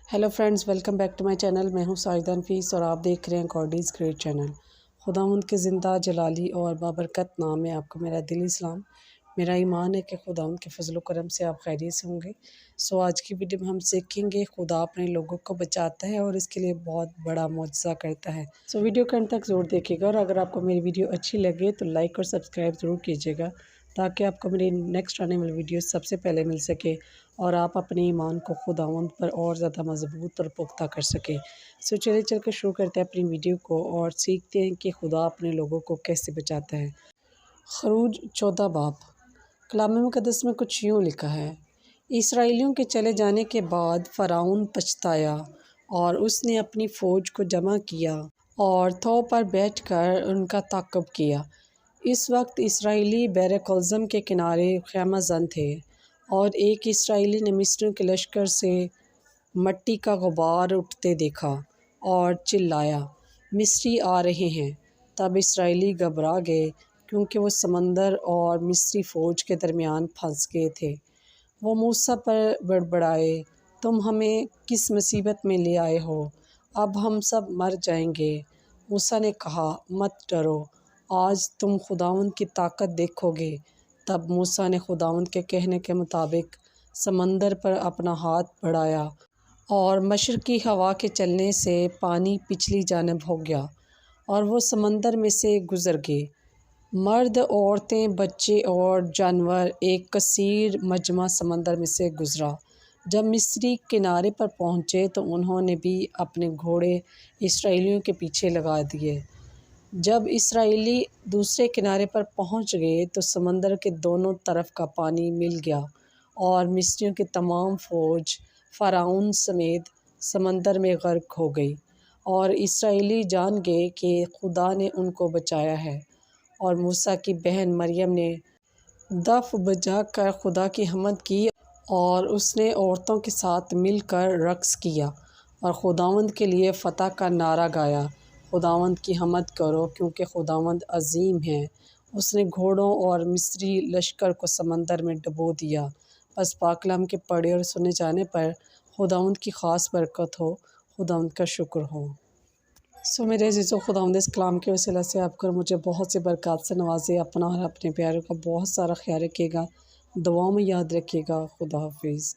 Hello friends, welcome back to my channel. मैं हूं साजिदा नफीस और आप देख रहे हैं कॉडीज़ ग्रेट चैनल। खुदावंद के ज़िंदा जलाली और बाबरकत नाम में आपको मेरा दिली सलाम। मेरा ईमान है कि खुदावंद के फजल करम से आप खैरियत से होंगे। आज की वीडियो में हम सीखेंगे खुदा अपने लोगों को बचाता है और इसके लिए बहुत बड़ा मुआज़ा करता है। वीडियो के अंत तक ज़रूर देखिएगा और अगर आपको मेरी वीडियो अच्छी लगे तो लाइक और सब्सक्राइब ज़रूर कीजिएगा ताकि आपको मेरी नेक्स्ट आने वाली वीडियो सबसे पहले मिल सके और आप अपने ईमान को खुदावंद पर और ज़्यादा मजबूत और पुख्ता कर सकें। चलिए चल कर शुरू करते हैं अपनी वीडियो को और सीखते हैं कि खुदा अपने लोगों को कैसे बचाता है। खरूज 14 बाब। कलाम मुक़द्दस में कुछ यूँ लिखा है, इसराइलियों के चले जाने के बाद फ़िरौन पछताया और उसने अपनी फ़ौज को जमा किया और थो पर बैठकर उनका ताक़ब किया। इस वक्त इसराइली बहर कुलज़म के किनारे ख़ैमा ज़न थे और एक इसराइली ने मिस्रियों के लश्कर से मट्टी का गुबार उठते देखा और चिल्लाया, मिस्री आ रहे हैं। तब इसराइली घबरा गए क्योंकि वो समंदर और मिस्री फ़ौज के दरमियान फंस गए थे। वो मूसा पर बड़बड़ाए, तुम हमें किस मुसीबत में ले आए हो? अब हम सब मर जाएंगे। मूसा ने कहा, मत डरो, आज तुम खुदावंद की ताकत देखोगे। तब मूसा ने खुदावंद के कहने के मुताबिक समंदर पर अपना हाथ बढ़ाया और मशरक़ी हवा के चलने से पानी पिछली जानब हो गया और वो समंदर में से गुज़र गए। मर्द, औरतें, बच्चे और जानवर एक कसीर मजमा समंदर में से गुज़रा। जब मिस्री किनारे पर पहुँचे तो उन्होंने भी अपने घोड़े इसराइलियों के पीछे लगा दिए। जब इसराइली दूसरे किनारे पर पहुंच गए तो समंदर के दोनों तरफ का पानी मिल गया और मिस्रियों की तमाम फ़ौज फ़िरौन समेत समंदर में गर्क हो गई और इसराइली जान गए कि खुदा ने उनको बचाया है। और मूसा की बहन मरियम ने दफ बजा कर खुदा की हमद की और उसने औरतों के साथ मिलकर रक़्स किया और खुदावंद के लिए फ़तह का नारा गाया, खुदावंद की हमद करो क्योंकि खुदावंद अज़ीम है। उसने घोड़ों और मिस्री लश्कर को समंदर में डुबो दिया। बस पाक कलाम के पढ़े और सुने जाने पर खुदावंद की ख़ास बरकत हो, खुदावंद का शुक्र हो। मेरे अज़ीज़ों, खुदावंद इस कलाम के वसीला से आपको मुझे बहुत सी बरकत से नवाजे। अपना और अपने प्यारों का बहुत सारा ख्याल रखिएगा, दुआओं में याद रखिएगा। खुदा हाफिज़।